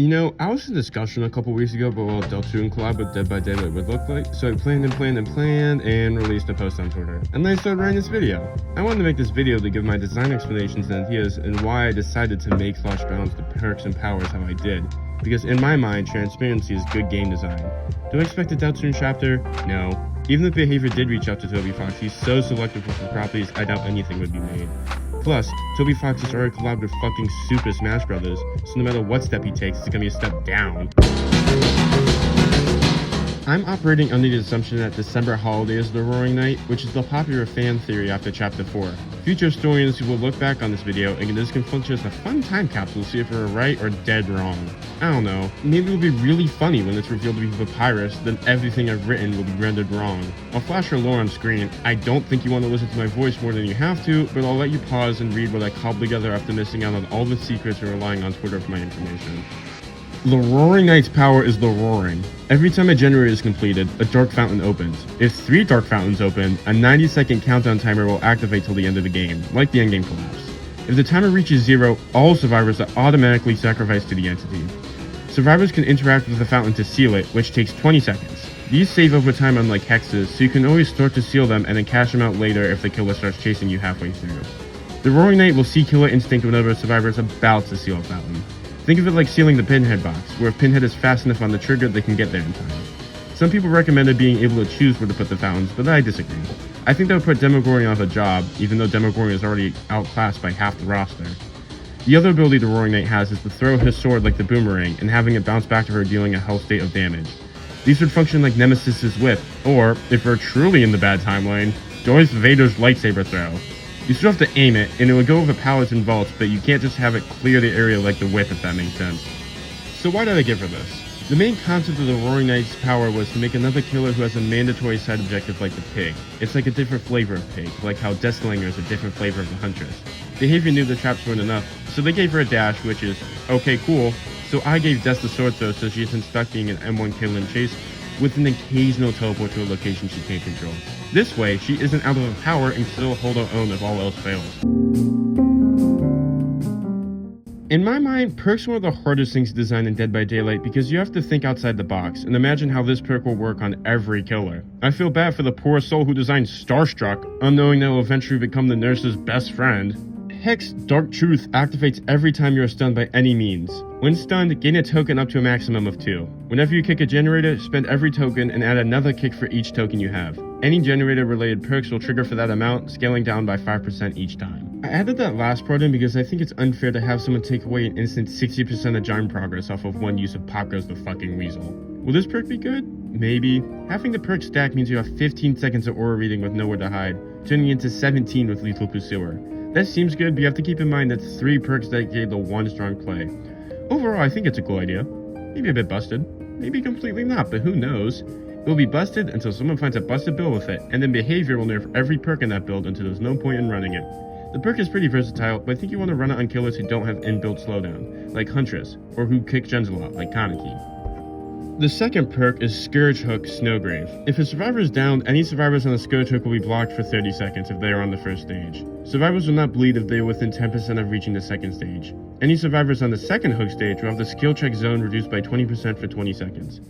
You know, I was in discussion a couple weeks ago about what Deltarune collab with Dead by Daylight would look like, so I planned and released a post on Twitter. And then I started writing this video. I wanted to make this video to give my design explanations and ideas and why I decided to make / balance the perks and powers how I did. Because in my mind, transparency is good game design. Do I expect a Deltarune chapter? No. Even if Behavior did reach out to Toby Fox, he's so selective with his properties, I doubt anything would be made. Plus, Toby Fox has already collabed with fucking Super Smash Brothers, so no matter what step he takes, it's gonna be a step down. I'm operating under the assumption that December holiday is the Roaring Night, which is the popular fan theory after Chapter 4. Future historians will look back on this video and this can function as a fun time capsule to see if we're right or dead wrong. I don't know, maybe it'll be really funny when it's revealed to be Papyrus, then everything I've written will be rendered wrong. I'll flash her lore on screen. I don't think you want to listen to my voice more than you have to, but I'll let you pause and read what I cobbled together after missing out on all the secrets and relying on Twitter for my information. The Roaring Knight's power is the roaring. Every time a generator is completed, a dark fountain opens. If 3 dark fountains open, a 90-second countdown timer will activate till the end of the game, like the endgame collapse. If the timer reaches 0, all survivors are automatically sacrificed to the entity. Survivors can interact with the fountain to seal it, which takes 20 seconds. These save over time unlike hexes, so you can always start to seal them and then cash them out later if the killer starts chasing you halfway through. The Roaring Knight will see killer instinct whenever a survivor is about to seal a fountain. Think of it like sealing the Pinhead box, where if Pinhead is fast enough on the trigger, they can get there in time. Some people recommended being able to choose where to put the fountains, but I disagree. I think that would put Demogorgon off a job, even though Demogorgon is already outclassed by half the roster. The other ability the Roaring Knight has is to throw his sword like the boomerang, and having it bounce back to her dealing a health state of damage. These would function like Nemesis's whip, or, if we're truly in the bad timeline, Darth Vader's lightsaber throw. You still have to aim it, and it would go over pallets and vaults, but you can't just have it clear the area like the whip, if that makes sense. So why did I give her this? The main concept of the Roaring Knight's power was to make another killer who has a mandatory side objective like the pig. It's like a different flavor of pig, like how Deathslinger is a different flavor of the Huntress. Behavior knew the traps weren't enough, so they gave her a dash, which is, okay, cool. So I gave Death the sword throw so she isn't stuck being an M1 kill and chase, with an occasional teleport to a location she can't control. This way, she isn't out of her power and can still hold her own if all else fails. In my mind, perks are one of the hardest things to design in Dead by Daylight because you have to think outside the box and imagine how this perk will work on every killer. I feel bad for the poor soul who designed Starstruck, unknowing that it will eventually become the nurse's best friend. Hex Dark Truth activates every time you are stunned by any means. When stunned, gain a token up to a maximum of 2. Whenever you kick a generator, spend every token and add another kick for each token you have. Any generator related perks will trigger for that amount, scaling down by 5% each time. I added that last part in because I think it's unfair to have someone take away an instant 60% of Giant progress off of one use of Pop Goes the fucking Weasel. Will this perk be good? Maybe. Having the perk stack means you have 15 seconds of aura reading with nowhere to hide, turning into 17 with Lethal Pursuer. That seems good, but you have to keep in mind that 3 perks dedicated to one strong play. Overall, I think it's a cool idea. Maybe a bit busted. Maybe completely not, but who knows? It will be busted until someone finds a busted build with it, and then Behavior will nerf every perk in that build until there's no point in running it. The perk is pretty versatile, but I think you want to run it on killers who don't have inbuilt slowdown, like Huntress, or who kick gens a lot, like Kaneki. The second perk is Scourge Hook Snowgrave. If a survivor is downed, any survivors on the Scourge Hook will be blocked for 30 seconds if they are on the first stage. Survivors will not bleed if they are within 10% of reaching the second stage. Any survivors on the second hook stage will have the skill check zone reduced by 20% for 20 seconds.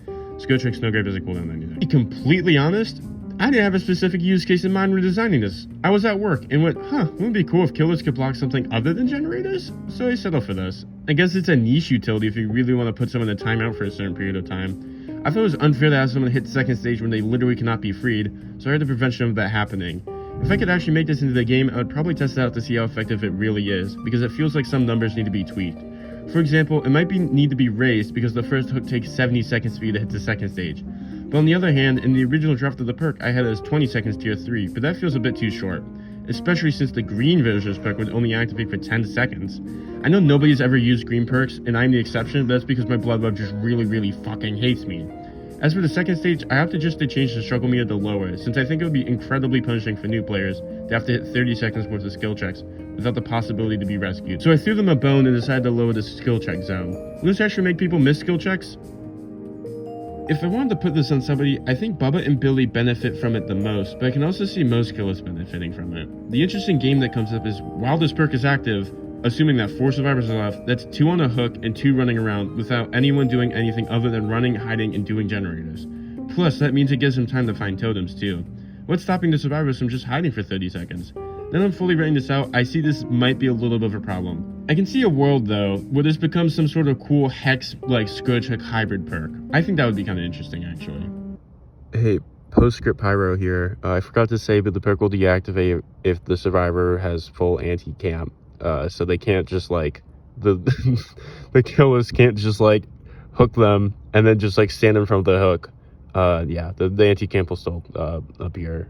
Scourge Hook Snowgrave is a cooldown anything. To be completely honest, I didn't have a specific use case in mind when designing this. I was at work and went, wouldn't it be cool if killers could block something other than generators? So I settled for this. I guess it's a niche utility if you really want to put someone in a timeout for a certain period of time. I thought it was unfair to have someone hit the second stage when they literally cannot be freed, so I had the prevention of that happening. If I could actually make this into the game, I would probably test it out to see how effective it really is, because it feels like some numbers need to be tweaked. For example, it might need to be raised because the first hook takes 70 seconds for you to hit the second stage. But on the other hand, in the original draft of the perk, I had it as 20 seconds tier 3, but that feels a bit too short. Especially since the green version's perk would only activate for 10 seconds. I know nobody's ever used green perks, and I'm the exception, but that's because my blood web just really fucking hates me. As for the second stage, I opted just to change the struggle meter to lower, since I think it would be incredibly punishing for new players to have to hit 30 seconds worth of skill checks without the possibility to be rescued. So I threw them a bone and decided to lower the skill check zone. Will this actually make people miss skill checks? If I wanted to put this on somebody, I think Bubba and Billy benefit from it the most, but I can also see most killers benefiting from it. The interesting game that comes up is, while this perk is active, Assuming that 4 survivors are left, that's 2 on a hook and 2 running around without anyone doing anything other than running, hiding, and doing generators. Plus, that means it gives them time to find totems too. What's stopping the survivors from just hiding for 30 seconds? Now I'm fully writing this out, I see this might be a little bit of a problem. I can see a world though, where this becomes some sort of cool hex like Scourge Hook hybrid perk. I think that would be kind of interesting actually. Hey, Postscript Pyro here. I forgot to say, but the perk will deactivate if the survivor has full anti-camp. So they can't just like, the killers can't just like hook them and then just like stand in front of the hook. Yeah, the anti-camp will still appear.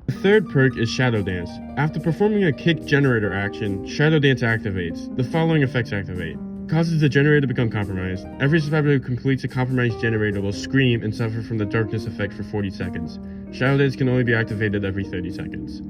The third perk is Shadow Dance. After performing a kick generator action, Shadow Dance activates. The following effects activate. Causes the generator to become compromised. Every survivor who completes a compromised generator will scream and suffer from the darkness effect for 40 seconds. Shadow Dance can only be activated every 30 seconds.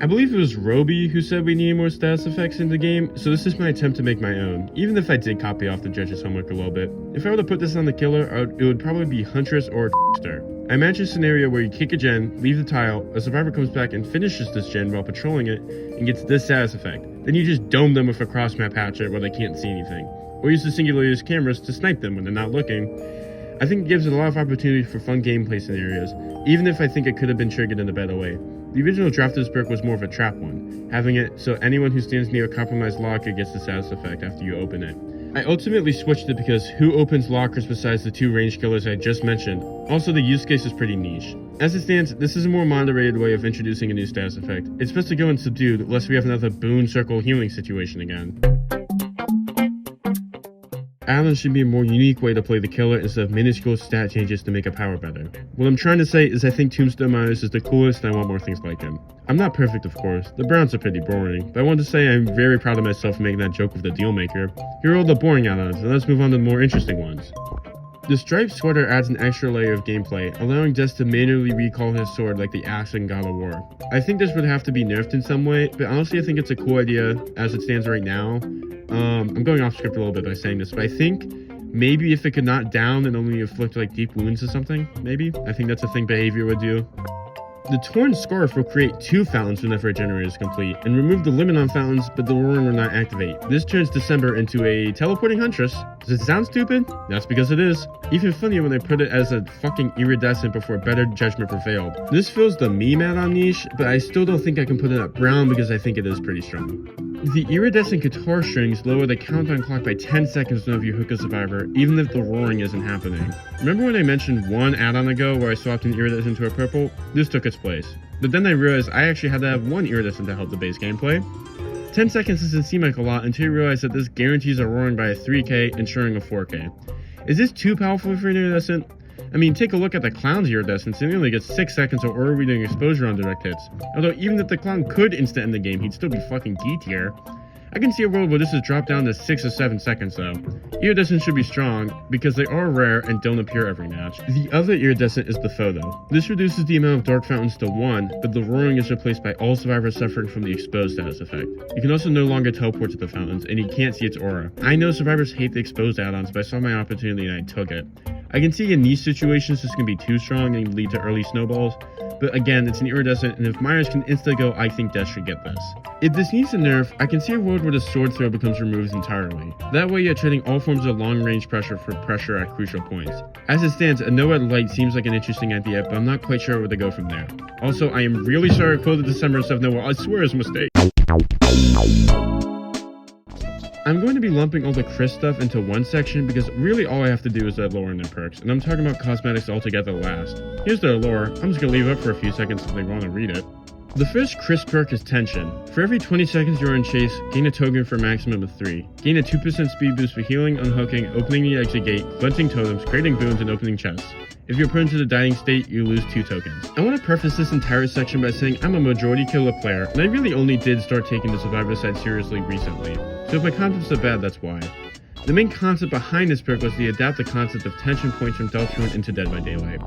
I believe it was Roby who said we need more status effects in the game, so this is my attempt to make my own, even if I did copy off the judge's homework a little bit. If I were to put this on the killer, it would probably be Huntress or Trickster. I imagine a scenario where you kick a gen, leave the tile, a survivor comes back and finishes this gen while patrolling it, and gets this status effect. Then you just dome them with a cross-map hatchet where they can't see anything. Or use the singular use cameras to snipe them when they're not looking. I think it gives it a lot of opportunity for fun gameplay scenarios, even if I think it could have been triggered in a better way. The original draft of this perk was more of a trap one, having it so anyone who stands near a compromised locker gets the status effect after you open it. I ultimately switched it because who opens lockers besides the 2 ranged killers I just mentioned? Also, the use case is pretty niche. As it stands, this is a more moderated way of introducing a new status effect. It's best to go in subdued, lest we have another boon circle healing situation again. Add-ons should be a more unique way to play the killer instead of minuscule stat changes to make a power better. What I'm trying to say is I think Tombstone Myers is the coolest and I want more things like him. I'm not perfect of course, the Browns are pretty boring, but I want to say I'm very proud of myself for making that joke with the Dealmaker. Here are all the boring add-ons, and let's move on to the more interesting ones. The striped sweater adds an extra layer of gameplay, allowing Des to manually recall his sword like the axe in God of War. I think this would have to be nerfed in some way, but honestly I think it's a cool idea as it stands right now. I'm going off script a little bit by saying this, but I think maybe if it could knock down and only inflict like deep wounds or something, maybe. I think that's a thing behavior would do. The torn scarf will create 2 fountains whenever a generator is complete, and remove the limit on fountains, but the roaring will not activate. This turns December into a teleporting huntress. Does it sound stupid? That's because it is. Even funnier when they put it as a fucking iridescent before better judgment prevailed. This fills the meme add-on niche, but I still don't think I can put it at brown because I think it is pretty strong. The iridescent guitar strings lower the countdown clock by 10 seconds whenever you hook a survivor, even if the roaring isn't happening. Remember when I mentioned one add-on ago where I swapped an iridescent to a purple? This took its place. But then I realized I actually had to have one iridescent to help the base gameplay. 10 seconds doesn't seem like a lot until you realize that this guarantees a roaring by a 3k, ensuring a 4k. Is this too powerful for an iridescent? I mean, take a look at the clown's iridescence, and he only gets 6 seconds of aura reading exposure on direct hits. Although even if the clown could instant end the game, he'd still be fucking D tier. I can see a world where this is dropped down to 6 or 7 seconds though. Iridescents should be strong, because they are rare and don't appear every match. The other iridescent is the photo. This reduces the amount of dark fountains to 1, but the roaring is replaced by all survivors suffering from the exposed status effect. You can also no longer teleport to the fountains, and you can't see its aura. I know survivors hate the exposed add-ons, but I saw my opportunity and I took it. I can see in these situations this can be too strong and lead to early snowballs, but again, it's an iridescent, and if Myers can insta-go, I think Death should get this. If this needs a nerf, I can see a world where the sword throw becomes removed entirely. That way you're trading all forms of long-range pressure for pressure at crucial points. As it stands, a no-red light seems like an interesting idea, but I'm not quite sure where to go from there. Also, I am really sorry I quoted December and stuff nowhere. I swear it's a mistake. I'm going to be lumping all the KRIS stuff into one section because really all I have to do is add lore in their perks, and I'm talking about cosmetics altogether last. Here's their lore. I'm just going to leave it up for a few seconds if they want to read it. The first KRIS perk is Tension. For every 20 seconds you're in chase, gain a token for a maximum of 3. Gain a 2% speed boost for healing, unhooking, opening the exit gate, cleansing totems, creating boons, and opening chests. If you're put into the dying state, you lose 2 tokens. I want to preface this entire section by saying I'm a majority killer player, and I really only did start taking the survivor side seriously recently. So if my concepts are bad, that's why. The main concept behind this perk was to adapt the concept of tension points from Deltarune into Dead by Daylight.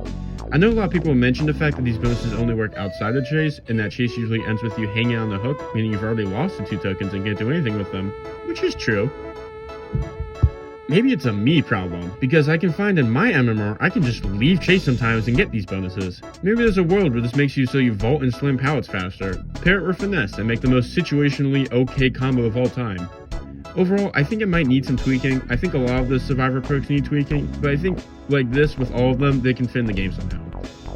I know a lot of people mention the fact that these bonuses only work outside of chase, and that chase usually ends with you hanging on the hook, meaning you've already lost the 2 tokens and can't do anything with them, which is true. Maybe it's a me problem, because I can find in my MMR I can just leave chase sometimes and get these bonuses. Maybe there's a world where this makes you so you vault and slam pallets faster, pair it with finesse, and make the most situationally okay combo of all time. Overall, I think it might need some tweaking. I think a lot of the survivor perks need tweaking, but I think like this with all of them, they can fit in the game somehow.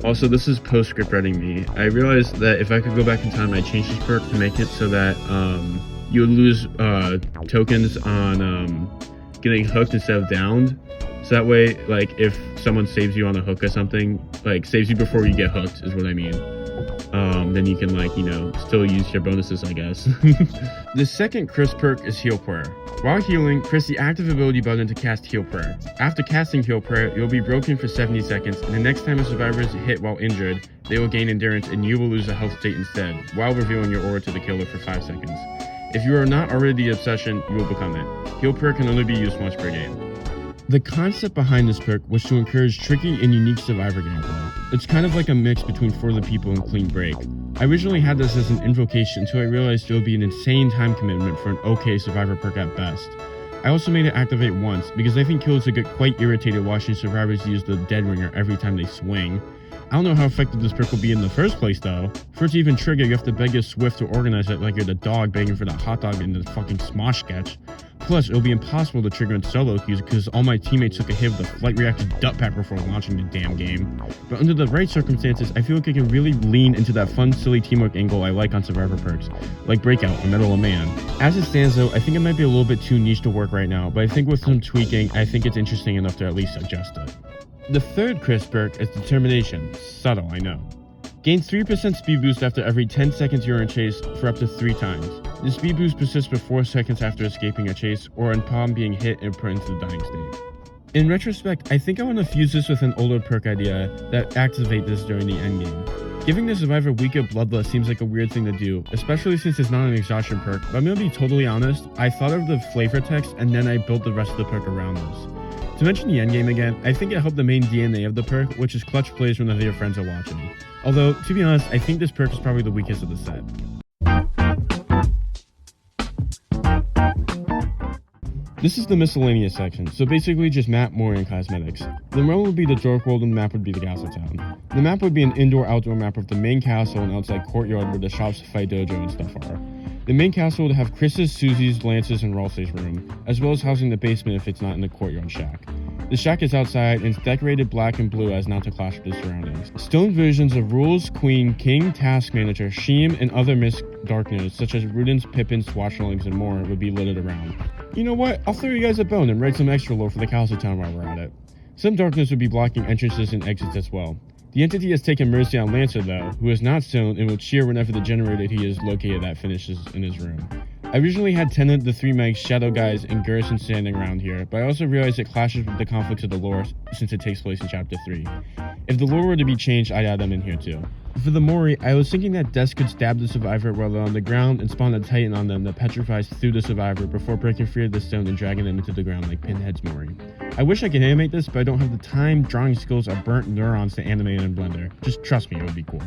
Also, this is postscript writing me. I realized that if I could go back in time, I'd change this perk to make it so that you would lose tokens on getting hooked instead of downed. So that way, like, if someone saves you on a hook or something, like, saves you before you get hooked is what I mean. Then you can, like, you know, still use your bonuses, I guess. The second KRIS perk is Heal Prayer. While healing, press the active ability button to cast Heal Prayer. After casting Heal Prayer, you'll be broken for 70 seconds, and the next time a survivor is hit while injured, they will gain endurance and you will lose a health state instead, while revealing your aura to the killer for 5 seconds. If you are not already the obsession, you will become it. Heal Prayer can only be used once per game. The concept behind this perk was to encourage tricky and unique survivor gameplay. It's kind of like a mix between For the People and Clean Break. I originally had this as an invocation until I realized it would be an insane time commitment for an okay survivor perk at best. I also made it activate once because I think killers would get quite irritated watching survivors use the dead ringer every time they swing. I don't know how effective this perk will be in the first place though. For it to even trigger, you have to beg your Swift to organize it like you're the dog begging for that hot dog in the fucking Smosh sketch. Plus, it'll be impossible to trigger in solo queues because all my teammates took a hit with the flight reactive dut pack before launching the damn game. But under the right circumstances, I feel like I can really lean into that fun, silly teamwork angle I like on survivor perks, like Breakout or Medal of Man. As it stands though, I think it might be a little bit too niche to work right now, but I think with some tweaking, I think it's interesting enough to at least adjust it. The third KRIS perk is Determination. Subtle, I know. Gains 3% speed boost after every 10 seconds you're in chase for up to 3 times. The speed boost persists for 4 seconds after escaping a chase or upon being hit and put into the dying state. In retrospect, I think I want to fuse this with an older perk idea that activate this during the endgame. Giving the survivor weaker bloodlust seems like a weird thing to do, especially since it's not an exhaustion perk, but I'm gonna be totally honest, I thought of the flavor text and then I built the rest of the perk around this. To mention the endgame again, I think it helped the main DNA of the perk, which is clutch plays when none of your friends are watching. Although, to be honest, I think this perk is probably the weakest of the set. This is the miscellaneous section, so basically just map, more, and cosmetics. The realm would be the Dork World and the map would be the Castle Town. The map would be an indoor-outdoor map of the main castle and outside courtyard where the shops, fight dojo, and stuff are. The main castle would have KRIS's, Susie's, Lance's, and Ralsei's room, as well as housing the basement if it's not in the courtyard shack. The shack is outside and it's decorated black and blue as not to clash with the surroundings. Stone versions of Rules, Queen, King, Task Manager, Sheem, and other MISC darkness such as Rudens, Pippins, Swatchlings, and more would be littered around. You know what? I'll throw you guys a bone and write some extra lore for the Castle Town while we're at it. Some darkness would be blocking entrances and exits as well. The entity has taken mercy on Lancer though, who is not stoned and will cheer whenever the generator he is located at finishes in his room. I originally had Tenant, the 3 Mics, Shadow Guys, and Garrison standing around here, but I also realized it clashes with the conflicts of the lore since it takes place in Chapter 3. If the lore were to be changed, I'd add them in here too. For the Mori, I was thinking that Death could stab the survivor while they're on the ground and spawn a Titan on them that petrifies through the survivor before breaking free of the stone and dragging them into the ground like Pinhead's Mori. I wish I could animate this, but I don't have the time, drawing skills, or burnt neurons to animate it in Blender. Just trust me, it would be cool.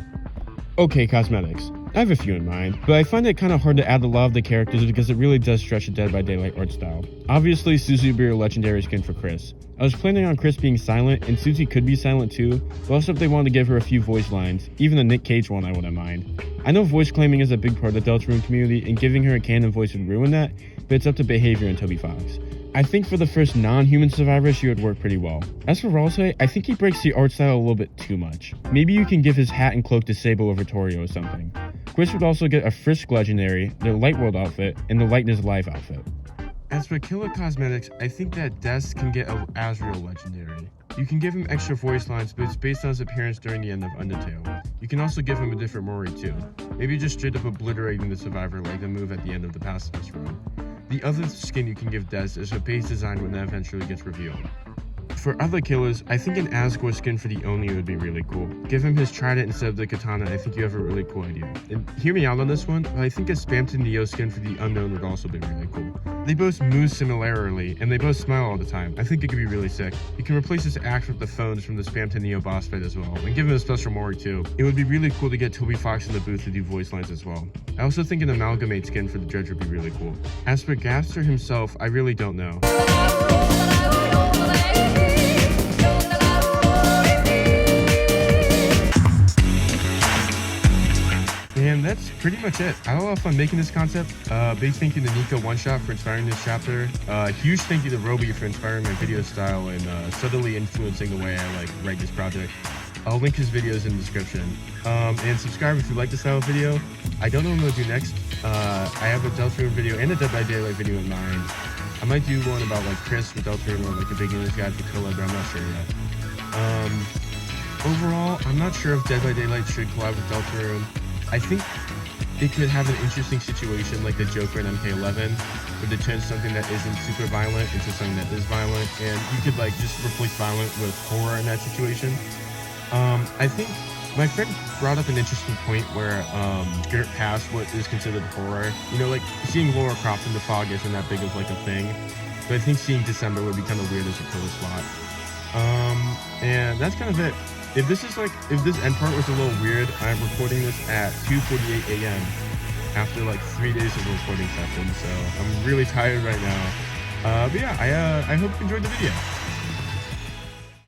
Okay, cosmetics. I have a few in mind, but I find it kind of hard to add a lot of the characters because it really does stretch the Dead by Daylight art style. Obviously, Susie would be a legendary skin for KRIS. I was planning on KRIS being silent, and Susie could be silent too, but also if they wanted to give her a few voice lines, even a Nick Cage one I wouldn't mind. I know voice claiming is a big part of the Deltarune community, and giving her a canon voice would ruin that, but it's up to Behavior and Toby Fox. I think for the first non-human survivor, she would work pretty well. As for Ralsei, I think he breaks the art style a little bit too much. Maybe you can give his hat and cloak to Sabo or Vittorio or something. KRIS would also get a Frisk Legendary, their Light World outfit, and the Lightness Live outfit. As for killer cosmetics, I think that Des can get a Azrael Legendary. You can give him extra voice lines, but it's based on his appearance during the end of Undertale. You can also give him a different Mori too. Maybe just straight up obliterating the survivor like the move at the end of the Pacifist run. The other skin you can give Des is a base design when that eventually gets revealed. For other killers, I think an Asgore skin for the Oni would be really cool. Give him his trident instead of the katana, I think you have a really cool idea. And hear me out on this one, but I think a Spamton Neo skin for the Unknown would also be really cool. They both move similarly, and they both smile all the time. I think it could be really sick. You can replace this axe with the phones from the Spamton Neo boss fight as well, and give him a special Mori too. It would be really cool to get Toby Fox in the booth to do voice lines as well. I also think an Amalgamate skin for the Judge would be really cool. As for Gaster himself, I really don't know. pretty much it. I had a lot of fun making this concept. Big thank you to Nico One Shot for inspiring this chapter. Huge thank you to Roby for inspiring my video style and subtly influencing the way I like write this project. I'll link his videos in the description. And subscribe if you like this style of video. I don't know what I'm gonna do next. I have a Deltarune video and a Dead by Daylight video in mind. I might do one about like KRIS with Deltarune or like a beginner's guide for Killa, but I'm not sure yet. Overall, I'm not sure if Dead by Daylight should collab with Deltarune. I think it could have an interesting situation like the Joker in MK11, where they turn something that isn't super violent into something that is violent, and you could like just replace violent with horror in that situation. I think my friend brought up an interesting point where skirt past what is considered horror. You know, like seeing Laura Croft in the fog isn't that big of like a thing, but I think seeing December would be kind of weird as a killer slot. And that's kind of it. If this end part was a little weird, I'm recording this at 2:48 a.m. after like 3 days of recording sessions, so I'm really tired right now. But yeah, I hope you enjoyed the video.